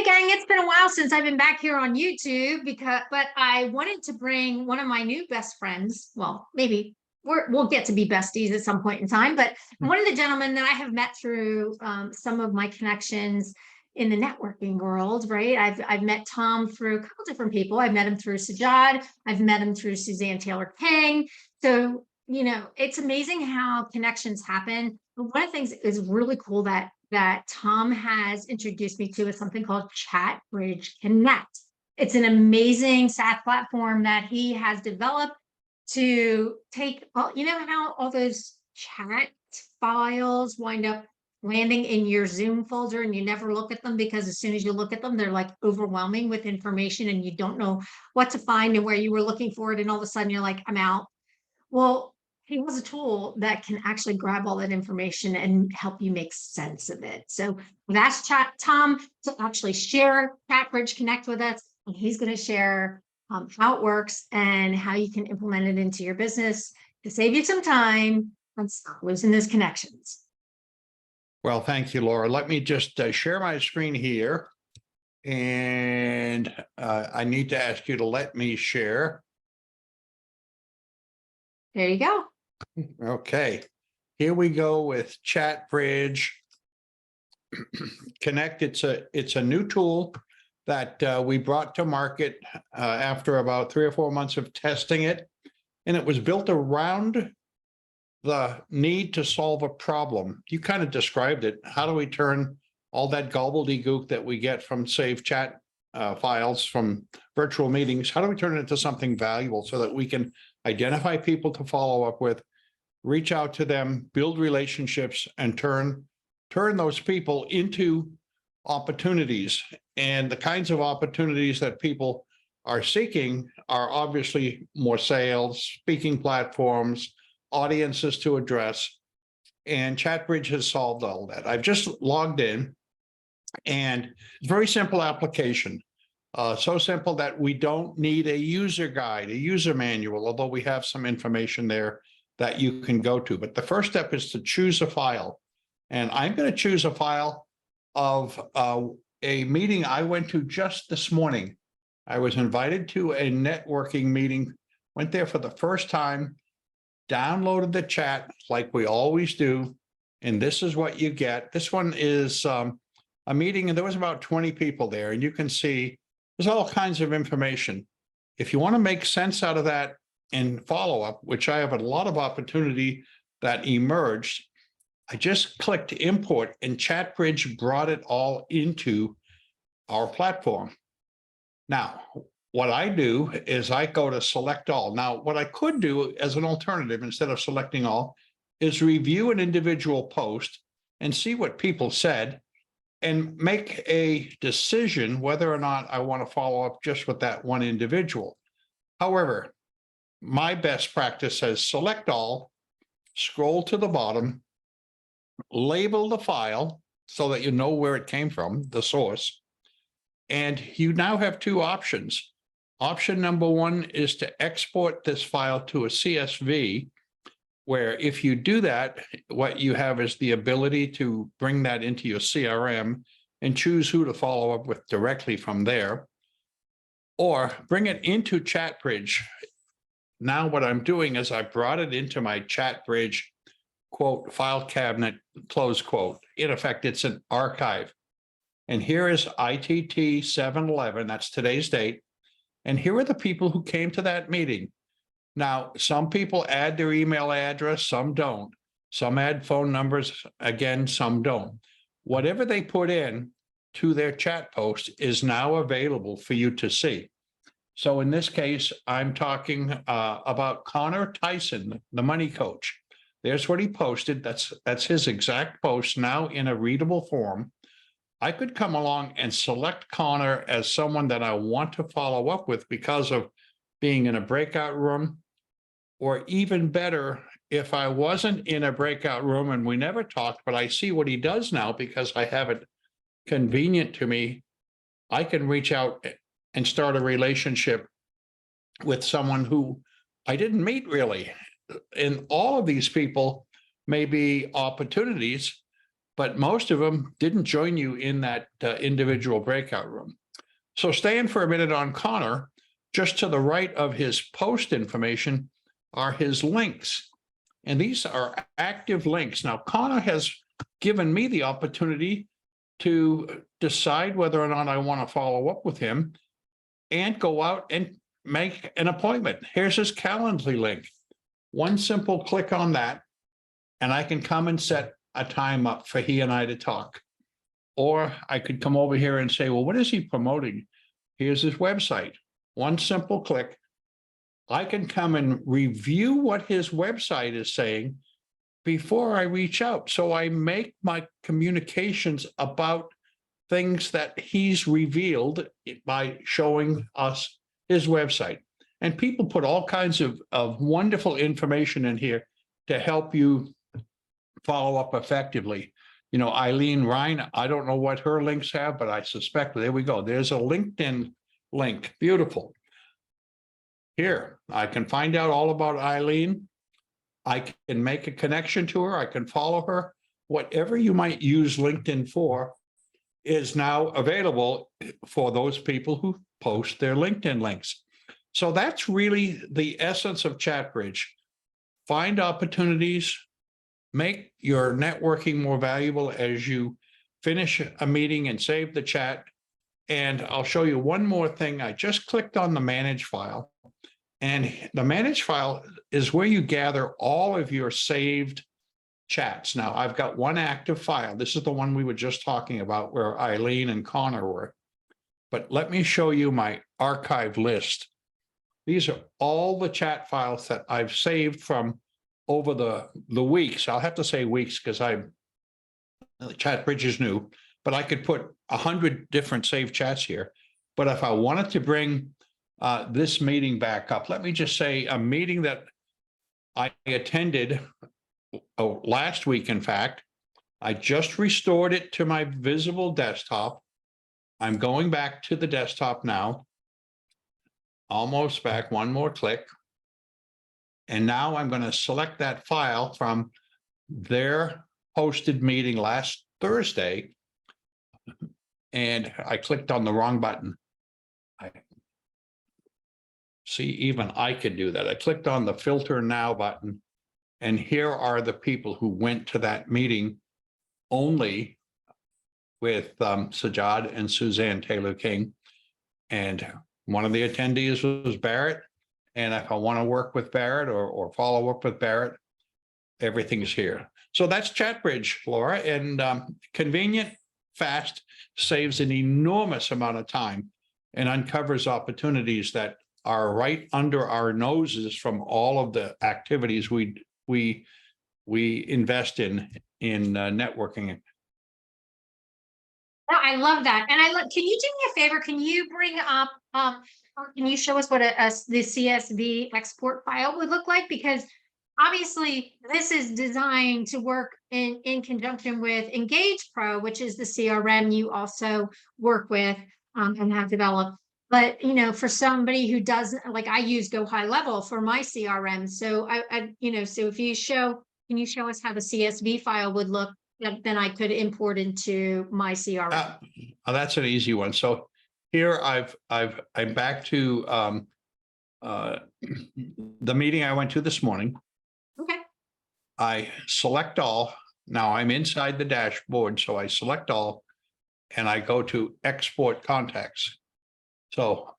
gang, it's been a while since I've been back here on YouTube but I wanted to bring one of my new best friends. Well, maybe we'll get to be besties at some point in time, but one of the gentlemen that I have met through some of my connections in the networking world, right? I've met Tom through a couple different people. I've met him through Sajad. I've met him through Suzanne Taylor King. So, it's amazing how connections happen. But one of the things that is really cool that Tom has introduced me to is something called ChatBridge Connect. It's an amazing SaaS platform that he has developed to take all, how all those chat files wind up landing in your Zoom folder and you never look at them because as soon as you look at them, they're like overwhelming with information and you don't know what to find and where you were looking for it. And all of a sudden you're like, I'm out. Well, he has a tool that can actually grab all that information and help you make sense of it. So we've asked Tom to actually share ChatBridge Connect with us, and he's going to share how it works and how you can implement it into your business to save you some time and stop losing those connections. Well, thank you, Laura. Let me just share my screen here. And I need to ask you to let me share. There you go. Okay, here we go with ChatBridge Connect. It's a new tool that we brought to market after about 3 or 4 months of testing it, and it was built around the need to solve a problem. You kind of described it. How do we turn all that gobbledygook that we get from saved chat files from virtual meetings? How do we turn it into something valuable so that we can identify people to follow up with, reach out to them, build relationships, and turn those people into opportunities? And the kinds of opportunities that people are seeking are obviously more sales, speaking platforms, audiences to address. And ChatBridge has solved all that. I've just logged in, and it's a very simple application. So simple that we don't need a user guide, a user manual, although we have some information there that you can go to. But the first step is to choose a file. And I'm going to choose a file of a meeting I went to just this morning. I was invited to a networking meeting, went there for the first time, downloaded the chat like we always do. And this is what you get. This one is a meeting, and there was about 20 people there. And you can see there's all kinds of information. If you want to make sense out of that in follow-up, which I have a lot of opportunity that emerged, I just clicked import, and ChatBridge brought it all into our platform. Now, what I do is I go to select all. Now, what I could do as an alternative, instead of selecting all, is review an individual post and see what people said and make a decision whether or not I want to follow up just with that one individual. However, my best practice says select all, scroll to the bottom, label the file so that you know where it came from, the source. And you now have two options. Option number one is to export this file to a CSV, where if you do that, what you have is the ability to bring that into your CRM and choose who to follow up with directly from there, or bring it into ChatBridge. Now what I'm doing is I brought it into my ChatBridge, quote, file cabinet, close quote. In effect, it's an archive. And here is ITT 711, that's today's date. And here are the people who came to that meeting. Now, some people add their email address, some don't. Some add phone numbers, again, some don't. Whatever they put in to their chat post is now available for you to see. So in this case, I'm talking about Connor Tyson, the money coach. There's what he posted. That's his exact post now in a readable form. I could come along and select Connor as someone that I want to follow up with because of being in a breakout room, or even better, if I wasn't in a breakout room and we never talked, but I see what he does now because I have it convenient to me, I can reach out and start a relationship with someone who I didn't meet really. And all of these people may be opportunities, but most of them didn't join you in that individual breakout room. So staying for a minute on Connor, just to the right of his post information are his links. And these are active links. Now, Connor has given me the opportunity to decide whether or not I want to follow up with him and go out and make an appointment. Here's his Calendly link. One simple click on that, and I can come and set a time up for he and I to talk. Or I could come over here and say, well, what is he promoting? Here's his website. One simple click. I can come and review what his website is saying before I reach out. So I make my communications about things that he's revealed by showing us his website. And people put all kinds of wonderful information in here to help you follow up effectively. You know, Eileen Ryan, I don't know what her links have, but I suspect, there we go. There's a LinkedIn link. Beautiful. Here, I can find out all about Eileen. I can make a connection to her. I can follow her. Whatever you might use LinkedIn for is now available for those people who post their LinkedIn links. So that's really the essence of ChatBridge. Find opportunities, make your networking more valuable as you finish a meeting and save the chat. And I'll show you one more thing. I just clicked on the manage file, and the manage file is where you gather all of your saved chats. Now I've got one active file. This is the one we were just talking about where Eileen and Connor were. But let me show you my archive list. These are all the chat files that I've saved from over the weeks. I'll have to say weeks because ChatBridge is new, but I could put 100 different saved chats here. But if I wanted to bring this meeting back up, let me just say a meeting that I attended last week. In fact, I just restored it to my visible desktop. I'm going back to the desktop now. Almost back, one more click. And now I'm going to select that file from their hosted meeting last Thursday. And I clicked on the wrong button. See, even I could do that. I clicked on the filter now button. And here are the people who went to that meeting only with Sajad and Suzanne Taylor King. And one of the attendees was Barrett. And if I want to work with Barrett or follow up with Barrett, everything's here. So that's ChatBridge, Laura, and convenient, fast, saves an enormous amount of time and uncovers opportunities that are right under our noses from all of the activities we invest in networking. Oh, I love that. And can you do me a favor? Can you bring up, or can you show us what the CSV export file would look like? Because obviously this is designed to work in conjunction with Engage Pro, which is the CRM you also work with and have developed. But, you know, for somebody who doesn't, like I use Go High Level for my CRM. So so if you can you show us how the CSV file would look? Then I could import into my CRM. That's an easy one. So here I'm back to the meeting I went to this morning. Okay. I select all. Now I'm inside the dashboard, so I select all, and I go to export contacts. So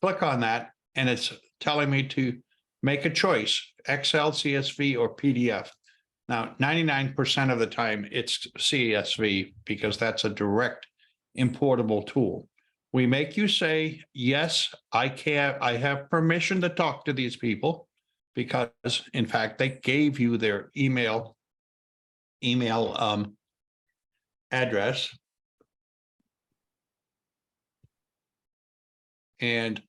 click on that, and it's telling me to make a choice: Excel, CSV, or PDF. Now, 99% of the time it's CSV because that's a direct importable tool. We make you say, yes, I have permission to talk to these people because in fact, they gave you their email address. And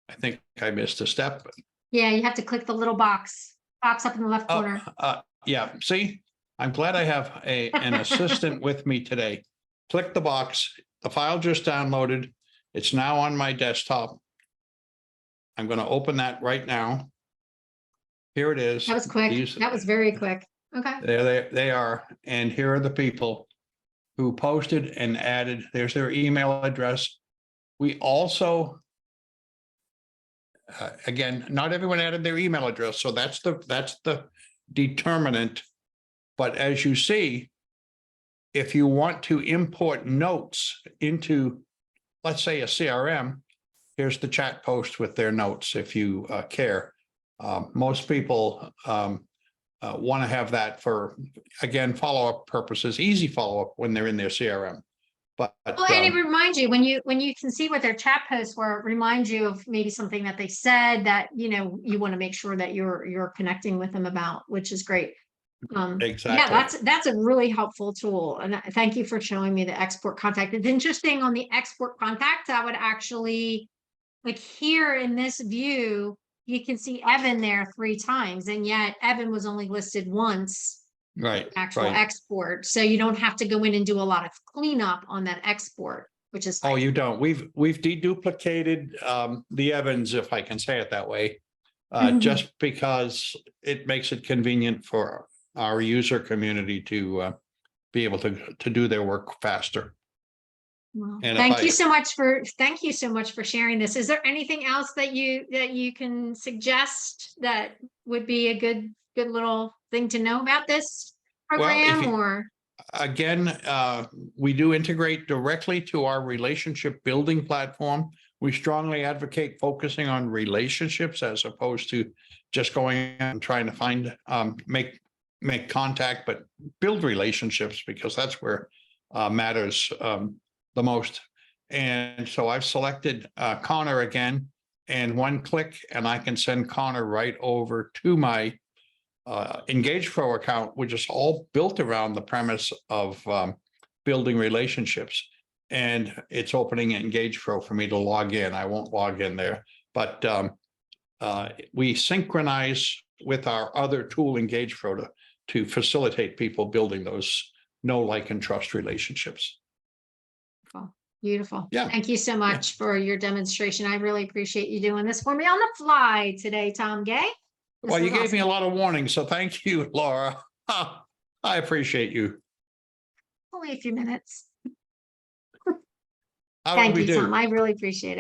I think I missed a step. Yeah, you have to click the little box up in the left corner. Yeah, see, I'm glad I have an assistant with me today. Click the box. The file just downloaded. It's now on my desktop. I'm going to open that right now. here it is. That was quick. These- That was very quick. Okay. There they are. And here are the people who posted and added, there's their email address. We also, again, not everyone added their email address, so that's the determinant. But as you see, if you want to import notes into, let's say, a CRM, here's the chat post with their notes if you care. Most people want to have that for, again, follow-up purposes, easy follow-up when they're in their CRM. But Well, and it reminds you when you can see what their chat posts were, it reminds you of maybe something that they said that, you know, you want to make sure that you're connecting with them about, which is great. exactly. Yeah, that's a really helpful tool. And thank you for showing me the export contact. It's interesting on the export contact, I would actually, like here in this view, you can see Evan there 3 times, and yet Evan was only listed once, Right. actual Right. export. So you don't have to go in and do a lot of cleanup on that export, which is Oh, fine. you don't. We've deduplicated the Evans, if I can say it that way, just because it makes it convenient for our user community to be able to do their work faster. Well, And thank you so much for sharing this. Is there anything else that you can suggest that would be a good little thing to know about this program? Or Again, we do integrate directly to our relationship building platform. We strongly advocate focusing on relationships as opposed to just going and trying to find, make contact, but build relationships, because that's where matters the most. And so I've selected Connor again, and one click and I can send Connor right over to my Engage Pro account, which is all built around the premise of building relationships. And it's opening Engage Pro for me to log in. I won't log in there, but we synchronize with our other tool, Engage Pro, to facilitate people building those know, like, and trust relationships. beautiful. Yeah. Thank you so much for your demonstration. I really appreciate you doing this for me on the fly today, Tom Gay. Well, you gave me a lot of warnings, so thank you, Laura. I appreciate you. Only a few minutes. How did Thank we you, do? Tom. I really appreciate it.